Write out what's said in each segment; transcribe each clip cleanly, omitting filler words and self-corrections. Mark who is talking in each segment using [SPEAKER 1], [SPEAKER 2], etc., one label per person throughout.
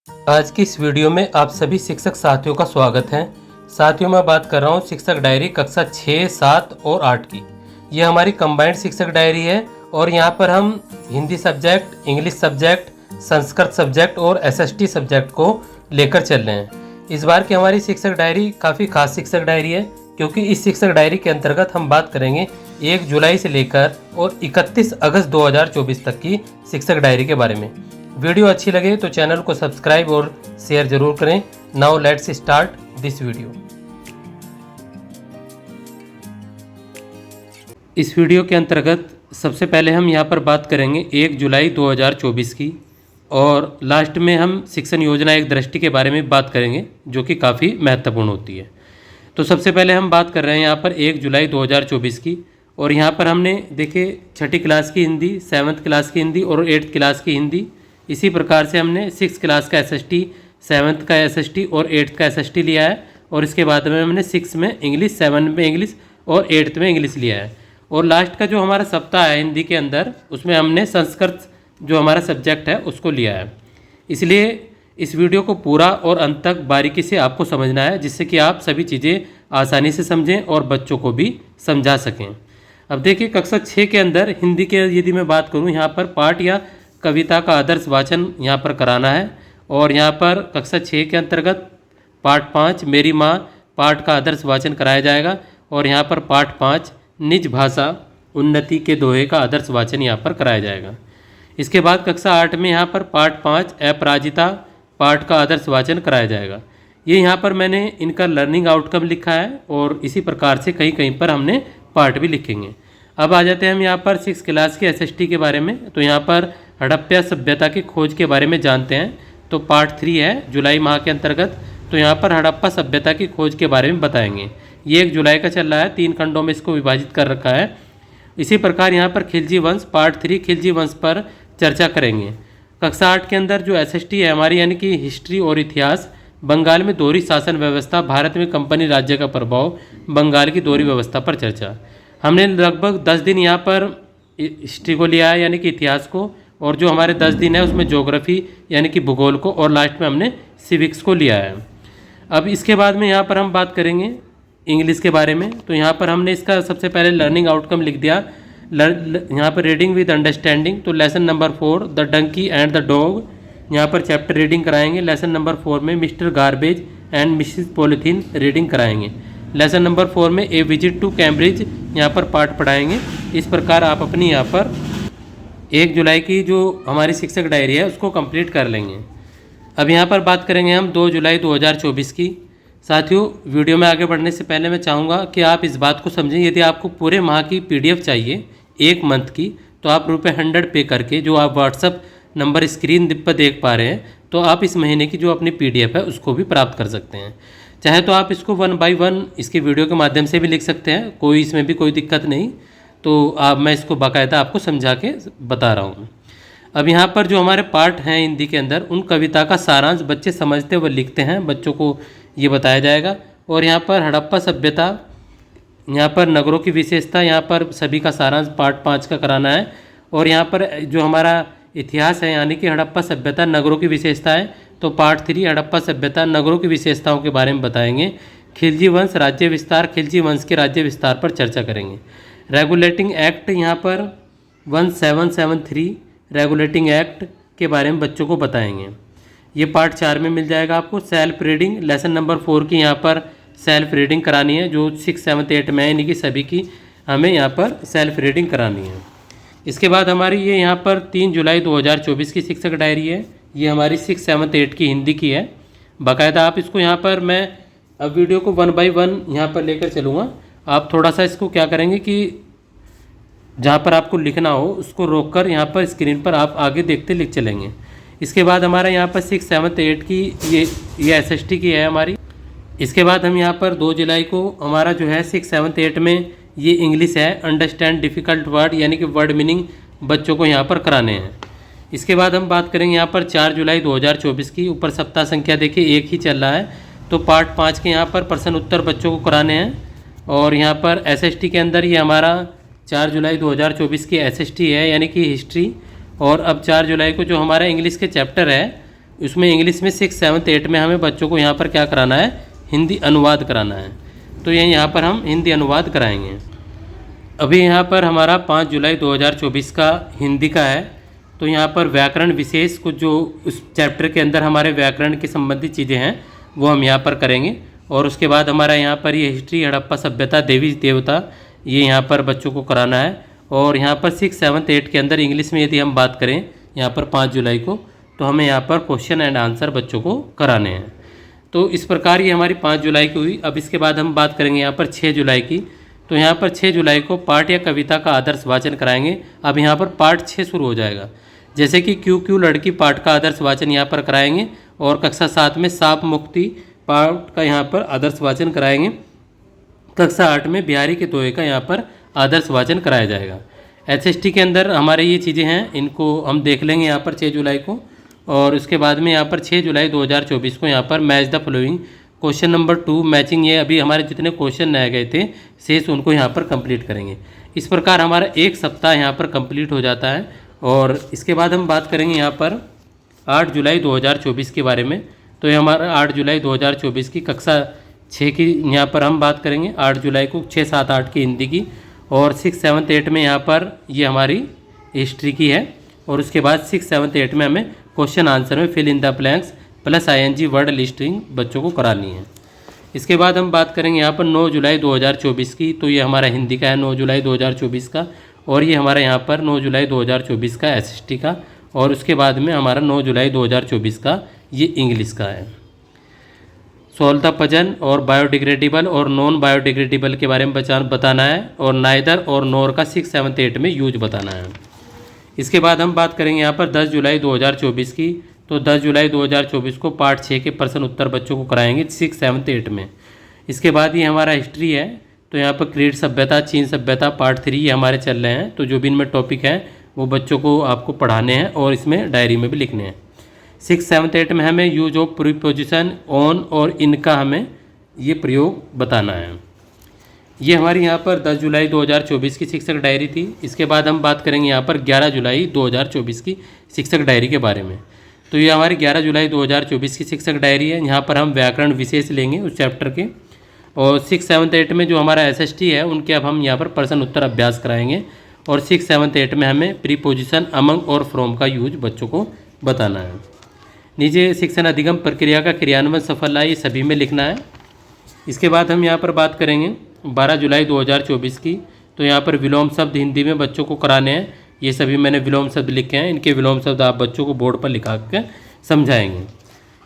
[SPEAKER 1] आज की इस वीडियो में आप सभी शिक्षक साथियों का स्वागत है। साथियों, मैं बात कर रहा हूँ शिक्षक डायरी कक्षा 6, 7 और 8 की। ये हमारी कंबाइंड शिक्षक डायरी है और यहाँ पर हम Hindi subject, English subject, Sanskrit subject और एसएसटी सब्जेक्ट को लेकर चल रहे हैं। इस बार की हमारी शिक्षक डायरी काफ़ी खास शिक्षक डायरी है, क्योंकि इस शिक्षक डायरी के अंतर्गत हम बात करेंगे 1 जुलाई से लेकर और 31 अगस्त 2024 तक की शिक्षक डायरी के बारे में। वीडियो अच्छी लगे तो चैनल को सब्सक्राइब और शेयर जरूर करें। Now let's start this video. इस वीडियो के अंतर्गत सबसे पहले हम यहाँ पर बात करेंगे 1 जुलाई 2024 की, और लास्ट में हम शिक्षण योजना एक दृष्टि के बारे में बात करेंगे, जो कि काफ़ी महत्वपूर्ण होती है। तो सबसे पहले हम बात कर रहे हैं यहाँ पर 1 जुलाई 2024 की, और यहाँ पर हमने देखे 6ठी क्लास की हिंदी, 7th क्लास की हिंदी और 8th क्लास की हिंदी। इसी प्रकार से हमने 6th क्लास का एसएसटी, 7th का एसएसटी और 8th का एसएसटी लिया है, और इसके बाद में हमने 6 में इंग्लिश, 7 में इंग्लिश और 8th में इंग्लिश लिया है। और लास्ट का जो हमारा सप्ताह है हिंदी के अंदर, उसमें हमने संस्कृत जो हमारा सब्जेक्ट है उसको लिया है। इसलिए इस वीडियो को पूरा और अंत तक बारीकी से आपको समझना है, जिससे कि आप सभी चीज़ें आसानी से समझें और बच्चों को भी समझा सकें। अब देखिए, कक्षा 6 के अंदर हिंदी के यदि मैं बात करूं, यहाँ पर पाठ या कविता का आदर्श वाचन यहाँ पर कराना है, और यहाँ पर कक्षा 6 के अंतर्गत पाठ 5 मेरी माँ पाठ का आदर्श वाचन कराया जाएगा, और यहाँ पर पाठ 5 निज भाषा उन्नति के दोहे का आदर्श वाचन यहाँ पर कराया जाएगा। इसके बाद कक्षा 8 में यहाँ पर पाठ 5 अपराजिता पाठ का आदर्श वाचन कराया जाएगा। ये यहाँ पर मैंने इनका लर्निंग आउटकम लिखा है, और इसी प्रकार से कहीं कहीं पर हमने पाठ भी लिखेंगे। अब आ जाते हैं हम यहाँ पर 6 क्लास के एसएसटी के बारे में। तो यहाँ पर हड़प्पा सभ्यता की खोज के बारे में जानते हैं। तो पार्ट 3 है जुलाई माह के अंतर्गत। तो यहाँ पर हड़प्पा सभ्यता की खोज के बारे में बताएंगे। ये 1 जुलाई का चल रहा है, 3 खंडों में इसको विभाजित कर रखा है। इसी प्रकार यहाँ पर खिलजी वंश पार्ट 3 खिलजी वंश पर चर्चा करेंगे। कक्षा 8 के अंदर जो एसएसटी है हमारी, यानी कि हिस्ट्री और इतिहास, बंगाल में दोहरी शासन व्यवस्था, भारत में कंपनी राज्य का प्रभाव, बंगाल की दोहरी व्यवस्था पर चर्चा। हमने लगभग 10 दिन यहाँ पर हिस्ट्री को लिया है, यानी कि इतिहास को, और जो हमारे 10 दिन है उसमें ज्योग्राफी यानी कि भूगोल को, और लास्ट में हमने सिविक्स को लिया है। अब इसके बाद में यहाँ पर हम बात करेंगे इंग्लिश के बारे में। तो यहाँ पर हमने इसका सबसे पहले लर्निंग आउटकम लिख दिया। यहाँ पर रीडिंग विद अंडरस्टैंडिंग। तो lesson number 4 the donkey and the dog, यहाँ पर चैप्टर रीडिंग कराएंगे। लेसन नंबर 4 में mister garbage and Mrs polythene reading कराएंगे। लेसन नंबर 4 में ए विजिट टू कैम्ब्रिज यहाँ पर पाठ पढ़ाएंगे। इस प्रकार आप अपनी यहाँ पर 1 जुलाई की जो हमारी शिक्षक डायरी है उसको कंप्लीट कर लेंगे। अब यहाँ पर बात करेंगे हम 2 जुलाई 2024 की। साथियों, वीडियो में आगे बढ़ने से पहले मैं चाहूँगा कि आप इस बात को समझें, यदि आपको पूरे माह की PDF चाहिए 1 मंथ की, तो आप ₹100 पे करके, जो आप व्हाट्सअप नंबर स्क्रीन पर देख पा रहे हैं, तो आप इस महीने की जो अपनी PDF है उसको भी प्राप्त कर सकते हैं। चाहे तो आप इसको 1 बाय 1 इसके वीडियो के माध्यम से भी लिख सकते हैं, कोई इसमें भी कोई दिक्कत नहीं। तो मैं इसको बाकायदा आपको समझा के बता रहा हूँ। अब यहाँ पर जो हमारे पाठ हैं हिंदी के अंदर, उन कविता का सारांश बच्चे समझते व लिखते हैं, बच्चों को ये बताया जाएगा। और यहाँ पर हड़प्पा सभ्यता, यहाँ पर नगरों की विशेषता, यहाँ पर सभी का सारांश पार्ट 5 का कराना है। और यहाँ पर जो हमारा इतिहास है, यानी कि हड़प्पा सभ्यता नगरों की विशेषताएं, तो पार्ट 3 हड़प्पा सभ्यता नगरों की विशेषताओं के बारे में बताएंगे। खिलजी वंश राज्य विस्तार, खिलजी वंश के राज्य विस्तार पर चर्चा करेंगे। रेगुलेटिंग एक्ट, यहाँ पर 1773 रेगुलेटिंग एक्ट के बारे में बच्चों को बताएंगे। ये पार्ट 4 में मिल जाएगा आपको। सेल्फ रीडिंग, लेसन नंबर 4 की यहाँ पर सेल्फ रीडिंग करानी है, जो 6, 7, 8 में, यानी कि सभी की हमें यहाँ पर सेल्फ रीडिंग करानी है। इसके बाद हमारी ये यहाँ पर 3 जुलाई 2024 की शिक्षक डायरी है। ये हमारी 6, 7, 8 की हिंदी की है। बाकायदा आप इसको यहाँ पर, मैं अब वीडियो को 1 बाय 1 यहाँ पर लेकर चलूँगा। आप थोड़ा सा इसको क्या करेंगे कि जहाँ पर आपको लिखना हो उसको रोककर यहाँ पर स्क्रीन पर आप आगे देखते लिख चलेंगे। इसके बाद हमारा यहाँ पर 6, 7, 8 की ये एसएसटी की है हमारी। इसके बाद हम यहाँ पर 2 जुलाई को हमारा जो है 6, 7, 8 में ये इंग्लिश है, अंडरस्टैंड डिफ़िकल्ट वर्ड, यानी कि वर्ड मीनिंग बच्चों को यहाँ पर कराने हैं। इसके बाद हम बात करेंगे यहाँ पर 4 जुलाई 2024 की। ऊपर सप्ताह संख्या देखिए 1 ही चल रहा है। तो पार्ट 5 के यहाँ पर प्रश्न उत्तर बच्चों को कराने हैं। और यहाँ पर एसएसटी के अंदर ये हमारा 4 जुलाई 2024 की एसएसटी है, यानी कि हिस्ट्री। और अब 4 जुलाई को जो हमारा इंग्लिश के चैप्टर है उसमें इंग्लिश में 6, 7, 8 में हमें बच्चों को यहाँ पर क्या कराना है, हिंदी अनुवाद कराना है। तो ये यहाँ पर हम हिंदी अनुवाद कराएंगे। अभी यहाँ पर हमारा 5 जुलाई 2024 का हिंदी का है। तो यहाँ पर व्याकरण विशेष कुछ जो उस चैप्टर के अंदर हमारे व्याकरण की संबंधित चीज़ें हैं वो हम यहाँ पर करेंगे। और उसके बाद हमारा यहाँ पर ये हिस्ट्री, हड़प्पा सभ्यता, देवी देवता, ये यहाँ पर बच्चों को कराना है। और यहाँ पर 6, 7, 8 के अंदर इंग्लिश में यदि हम बात करें यहाँ पर 5 जुलाई को, तो हमें यहाँ पर क्वेश्चन एंड आंसर बच्चों को कराने हैं। तो इस प्रकार ये हमारी 5 जुलाई की हुई। अब इसके बाद हम बात करेंगे यहाँ पर 6 जुलाई की। तो यहाँ पर 6 जुलाई को पाठ या कविता का आदर्श वाचन कराएंगे। अब यहाँ पर पाठ 6 शुरू हो जाएगा, जैसे कि क्यों क्यों लड़की पाठ का आदर्श वाचन यहाँ पर कराएंगे। और कक्षा 7 में सांप मुक्ति पाठ का यहाँ पर आदर्श वाचन कराएंगे। कक्षा 8 में बिहारी के दोहे का यहाँ पर आदर्श वाचन कराया जाएगा। एसएसटी के अंदर हमारे ये चीज़ें हैं, इनको हम देख लेंगे यहाँ पर 6 जुलाई को। और उसके बाद में यहाँ पर 6 जुलाई 2024 को यहाँ पर match the following question number 2 matching, ये अभी हमारे जितने क्वेश्चन नए गए थे शेष उनको यहाँ पर कंप्लीट करेंगे। इस प्रकार हमारा एक सप्ताह यहाँ पर कंप्लीट हो जाता है। और इसके बाद हम बात करेंगे यहाँ पर 8 जुलाई 2024 के बारे में। तो ये हमारा 8 जुलाई 2024 की कक्षा 6 की यहाँ पर हम बात करेंगे। 8 जुलाई को 6, 7, 8 की हिंदी की। और 6, 7, 8 में यहाँ पर ये हमारी हिस्ट्री की है। और उसके बाद 6, 7, 8 में हमें क्वेश्चन आंसर में fill in the blanks plus ING word listing बच्चों को करानी है। इसके बाद हम बात करेंगे यहाँ पर 9 जुलाई 2024 की। तो ये हमारा हिंदी का है 9 जुलाई 2024 का। और ये हमारा यहाँ पर 9 जुलाई 2024 का SST का। और उसके बाद में हमारा 9 जुलाई 2024 का ये इंग्लिश का है। सॉल्व द पजल और बायोडिग्रेडेबल और नॉन बायोडिग्रेडेबल के बारे में बताना है। और नाइदर और नोर का 6, 7, 8 में यूज बताना है। इसके बाद हम बात करेंगे यहाँ पर 10 जुलाई 2024 की। तो 10 जुलाई 2024 को पार्ट 6 के प्रश्न उत्तर बच्चों को कराएंगे 6, 7, 8 में। इसके बाद ये हमारा हिस्ट्री है। तो यहाँ पर क्रीट सभ्यता, चीन सभ्यता पार्ट 3 ये हमारे चल रहे हैं। तो जो भी इनमें टॉपिक हैं वो बच्चों को आपको पढ़ाने हैं और इसमें डायरी में भी लिखने हैं। 6, 7, 8 में हमें यूज ऑफ प्रीपोजिशन ऑन और इनका हमें ये प्रयोग बताना है। ये हमारी यहाँ पर 10 जुलाई 2024 की शिक्षक डायरी थी। इसके बाद हम बात करेंगे यहाँ पर 11 जुलाई 2024 की शिक्षक डायरी के बारे में। तो ये हमारी 11 जुलाई 2024 की शिक्षक डायरी है। यहाँ पर हम व्याकरण विशेष लेंगे उस चैप्टर के। और 6, 7, 8 में जो हमारा SST है उनके अब हम यहाँ पर प्रश्न उत्तर अभ्यास कराएंगे। और 6, 7, 8 में हमें प्रीपोजिशन अमंग और फ्रॉम का यूज बच्चों को बताना है। नीचे शिक्षण अधिगम प्रक्रिया का क्रियान्वयन सफल है, ये सभी में लिखना है। इसके बाद हम यहाँ पर बात करेंगे 12 जुलाई 2024 की। तो यहाँ पर विलोम शब्द हिंदी में बच्चों को कराने हैं। ये सभी मैंने विलोम शब्द लिखे हैं, इनके विलोम शब्द आप बच्चों को बोर्ड पर लिखा के समझाएंगे।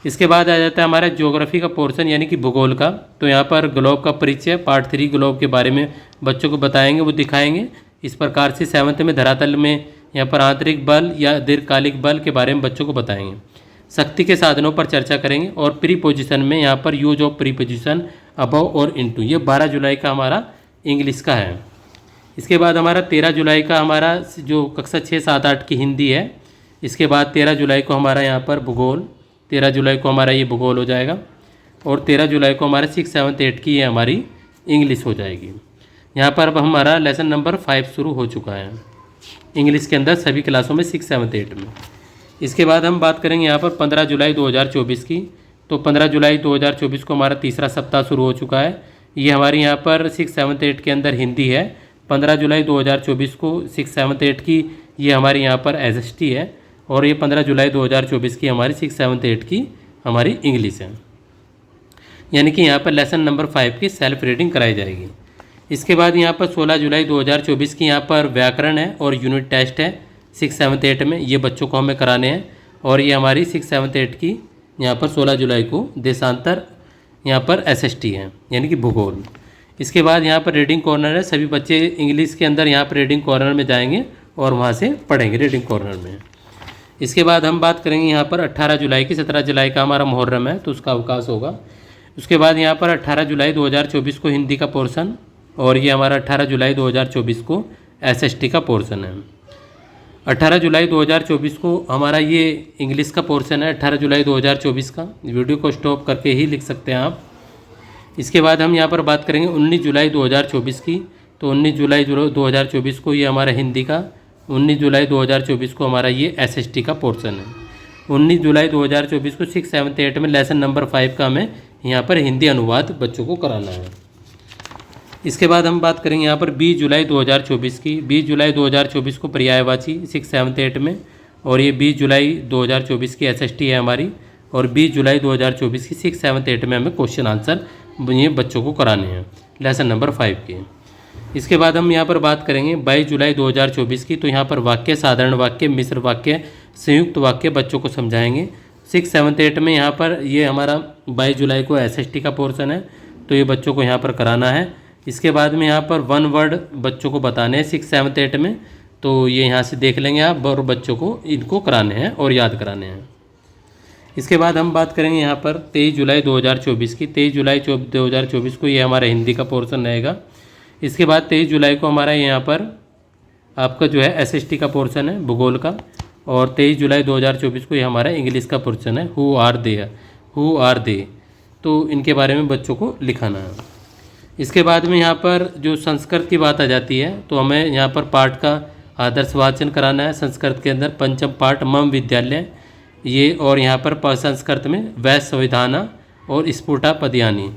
[SPEAKER 1] इसके बाद आ जाता है हमारा ज्योग्राफी का पोर्शन यानी कि भूगोल का। तो यहाँ पर ग्लोब का परिचय पार्ट 3 ग्लोब के बारे में बच्चों को बताएंगे, वो दिखाएंगे। इस प्रकार से 7th में धरातल में यहाँ पर आंतरिक बल या दीर्घकालिक बल के बारे में बच्चों को बताएंगे। शक्ति के साधनों पर चर्चा करेंगे। और प्रीपोजिशन में यहाँ पर यूज ऑफ प्रीपोजिशन अबव और इनटू, ये 12 जुलाई का हमारा इंग्लिश का है। इसके बाद हमारा 13 जुलाई का हमारा जो कक्षा 6, 7, 8 की हिंदी है। इसके बाद 13 जुलाई को हमारा यहाँ पर भूगोल, 13 जुलाई को हमारा ये भूगोल हो जाएगा। और 13 जुलाई को हमारा 6, 7, 8 की ये हमारी इंग्लिश हो जाएगी। यहाँ पर अब हमारा लेसन नंबर 5 शुरू हो चुका है इंग्लिश के अंदर सभी क्लासों में 6, 7, 8 में। इसके बाद हम बात करेंगे यहाँ पर 15 जुलाई 2024 की। तो 15 जुलाई 2024 को हमारा तीसरा सप्ताह शुरू हो चुका है। ये हमारी यहाँ पर 6, 7, 8 के अंदर हिंदी है। 15 जुलाई 2024 को 6, 7, 8 की ये हमारी यहाँ पर SST है। और ये 15 जुलाई 2024 की हमारी 6, 7, 8 की हमारी इंग्लिश है। यानी कि यहाँ पर लेसन नंबर 5 की सेल्फ रीडिंग कराई जाएगी। इसके बाद यहाँ पर 16 जुलाई 2024 की यहाँ पर व्याकरण है और यूनिट टेस्ट है 6, 7, 8 में, ये बच्चों को हमें कराने हैं। और ये हमारी 6, 7, 8 की यहाँ पर 16 जुलाई को देशांतर यहाँ पर SST है यानी कि भूगोल। इसके बाद यहाँ पर रीडिंग कॉर्नर है। सभी बच्चे इंग्लिश के अंदर यहाँ पर रीडिंग कॉर्नर में जाएंगे और वहाँ से पढ़ेंगे रीडिंग कॉर्नर में। इसके बाद हम बात करेंगे यहाँ पर 18 जुलाई की। 17 जुलाई का हमारा मुहर्रम है तो उसका अवकाश होगा। उसके बाद यहाँ पर 18 जुलाई 2024 को हिंदी का पोर्शन। और ये हमारा 18 जुलाई 2024 को SST का पोर्शन है। 18 जुलाई 2024 को हमारा ये इंग्लिश का पोर्शन है 18 जुलाई 2024 का। वीडियो को स्टॉप करके ही लिख सकते हैं आप। इसके बाद हम यहाँ पर बात करेंगे 19 जुलाई 2024 की। तो 19 जुलाई 2024 को ये हमारा हिंदी का, 19 जुलाई 2024 को हमारा ये SST का पोर्शन है। 19 जुलाई 2024 को 6, 7, 8 में लेसन नंबर 5 का हमें यहाँ पर हिंदी अनुवाद बच्चों को कराना है। इसके बाद हम बात करेंगे यहाँ पर 20 जुलाई 2024 की। 20 जुलाई 2024 को पर्यायवाची 6, 7, 8 में, और ये 20 जुलाई 2024 की SST है हमारी, और 20 जुलाई 2024 की 6, 7, 8 में हमें क्वेश्चन आंसर ये बच्चों को कराने हैं लेसन नंबर 5 के। इसके बाद हम यहाँ पर बात करेंगे 22 जुलाई 2024 की। तो यहाँ पर वाक्य, साधारण वाक्य, मिश्र वाक्य, संयुक्त वाक्य बच्चों को समझाएंगे 6, 7, 8 में। यहाँ पर ये हमारा 22 जुलाई को SST का पोर्शन है, तो ये बच्चों को यहाँ पर कराना है। इसके बाद में यहाँ पर 1 वर्ड बच्चों को बताने हैं 6, 7, 8 में, तो ये यहाँ से देख लेंगे आप, और बच्चों को इनको कराने हैं और याद कराने हैं। इसके बाद हम बात करेंगे यहाँ पर 23 जुलाई 2024 की। 23 जुलाई 2024 को ये हमारा हिंदी का पोर्शन रहेगा। इसके बाद 23 जुलाई को हमारा यहाँ पर आपका जो है SST का पोर्शन है भूगोल का, और 23 जुलाई 2024 को ये हमारा इंग्लिश का पोर्शन है हु आर दे, तो इनके बारे में बच्चों को लिखाना है। इसके बाद में यहाँ पर जो संस्कृत की बात आ जाती है, तो हमें यहाँ पर पाठ का आदर्श वाचन कराना है। संस्कृत के अंदर पंचम पाठ मम विद्यालय ये, और यहाँ पर संस्कृत में वै संविधाना और स्फुटा पदयानी,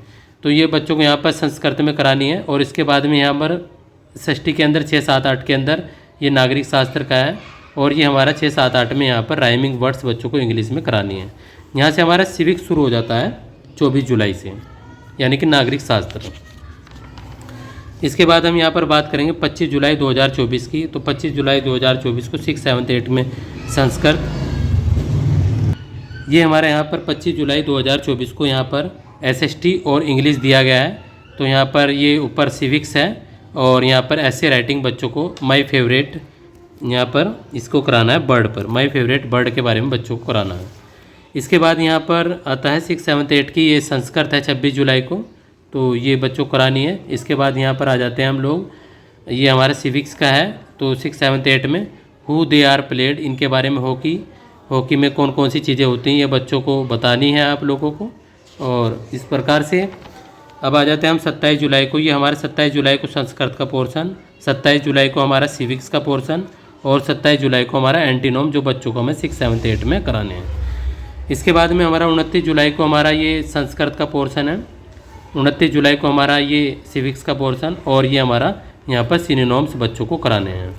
[SPEAKER 1] तो ये बच्चों को यहाँ पर संस्कृत में करानी है। और इसके बाद में यहाँ पर षष्ठी के अंदर 6, 7, 8 के अंदर ये नागरिक शास्त्र का है, और ये हमारा 6, 7, 8 में यहाँ पर राइमिंग वर्ड्स बच्चों को इंग्लिश में करानी है। यहाँ से हमारा सिविक शुरू हो जाता है 24 जुलाई से, यानी कि नागरिक शास्त्र। इसके बाद हम यहाँ पर बात करेंगे 25 जुलाई 2024 की। तो 25 जुलाई 2024 को 6, 7, 8 में संस्कृत, ये हमारे यहाँ पर 25 जुलाई 2024 को यहाँ पर SST और इंग्लिश दिया गया है। तो यहाँ पर ये ऊपर सिविक्स है, और यहाँ पर ऐसे राइटिंग बच्चों को माय फेवरेट यहाँ पर इसको कराना है बर्ड पर, माय फेवरेट बर्ड के बारे में बच्चों को कराना है। इसके बाद यहाँ पर आता है 6, 7, 8 की, ये संस्कृत है 26 जुलाई को, तो ये बच्चों को करानी है। इसके बाद यहाँ पर आ जाते हैं हम लोग, ये हमारा सिविक्स का है, तो 6, 7, 8 में हु दे आर प्लेड, इनके बारे में हॉकी में कौन कौन सी चीज़ें होती हैं ये बच्चों को बतानी है आप लोगों को। और इस प्रकार से अब आ जाते हैं हम 27 जुलाई को। ये हमारे 27 जुलाई को संस्कृत का पोर्शन, 27 जुलाई को हमारा सिविक्स का पोर्शन, और 27 जुलाई को हमारा एंटीनोम, जो बच्चों को हमें 6, 7, 8 में कराने हैं। इसके बाद में हमारा 29 जुलाई को हमारा ये संस्कृत का पोर्शन है, 29 जुलाई को हमारा ये सिविक्स का पोर्शन, और ये हमारा यहाँ पर सिनोनिम्स बच्चों को कराने हैं।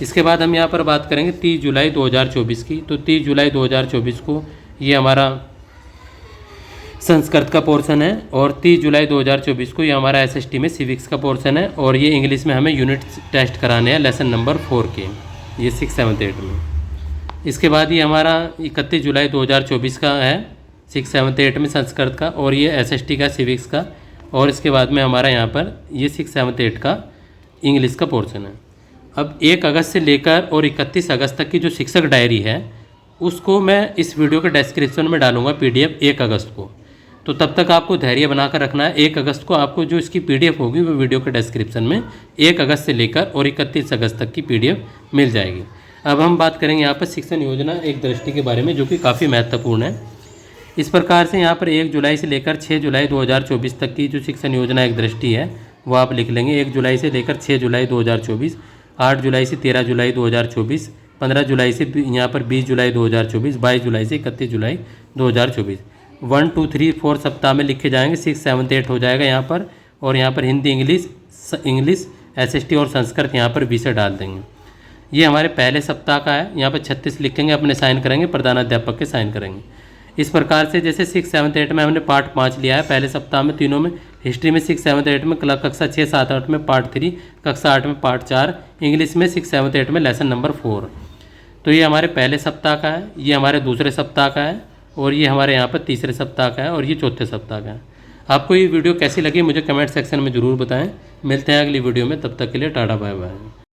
[SPEAKER 1] इसके बाद हम यहाँ पर बात करेंगे 30 जुलाई 2024 की। तो 30 जुलाई 2024 को ये हमारा संस्कृत का पोर्शन है, और 30 जुलाई 2024 को ये हमारा SST में सिविक्स का पोर्शन है, और ये इंग्लिश में हमें यूनिट टेस्ट कराने हैं लेसन नंबर 4 के, ये 6, 7, 8 में। इसके बाद ये हमारा 31 जुलाई 2024 का है 6, 7, 8 में संस्कृत का, और ये SST का सिविक्स का, और इसके बाद में हमारा यहाँ पर ये 6, 7, 8 का इंग्लिश का पोर्शन है। अब 1 अगस्त से लेकर और 31 अगस्त तक की जो शिक्षक डायरी है, उसको मैं इस वीडियो के डिस्क्रिप्शन में डालूंगा PDF 1 अगस्त को, तो तब तक आपको धैर्य बनाकर रखना है। 1 अगस्त को आपको जो इसकी PDF होगी वो वीडियो के डिस्क्रिप्शन में 1 अगस्त से लेकर और 31 अगस्त तक की PDF मिल जाएगी। अब हम बात करेंगे यहाँ पर शिक्षण योजना एक दृष्टि के बारे में, जो कि काफ़ी महत्वपूर्ण है। इस प्रकार से यहाँ पर 1 जुलाई से लेकर 6 जुलाई 2024 तक की जो शिक्षण योजना एक दृष्टि है वो आप लिख लेंगे। 1 जुलाई से लेकर 6 जुलाई 2024, 8 जुलाई से 13 जुलाई 2024, 15 जुलाई से यहाँ पर 20 जुलाई 2024, 22 जुलाई से 31 जुलाई 2024। 1, 2, 3, 4 सप्ताह में लिखे जाएंगे। 6, 7, 8 हो जाएगा यहाँ पर, और यहाँ पर हिंदी, इंग्लिश SST और संस्कृत यहाँ पर विषय डाल देंगे। ये हमारे पहले सप्ताह का है। यहाँ पर 36 लिखेंगे, अपने साइन करेंगे, प्रधानाध्यापक के साइन करेंगे। इस प्रकार से जैसे 6, 7, 8 में हमने पार्ट 5 लिया है पहले सप्ताह में, तीनों में, हिस्ट्री में 6, 7, 8 में, कक्षा 6, 7, 8 में पार्ट 3, कक्षा 8 में पार्ट 4, इंग्लिश में 6, 7, 8 में लेसन नंबर 4। तो ये हमारे पहले सप्ताह का है, ये हमारे दूसरे सप्ताह का है, और ये हमारे यहाँ पर तीसरे सप्ताह का है, और ये चौथे सप्ताह का है। आपको ये वीडियो कैसी लगी मुझे कमेंट सेक्शन में ज़रूर बताएं। मिलते हैं अगली वीडियो में, तब तक के लिए टाटा बाय बाय।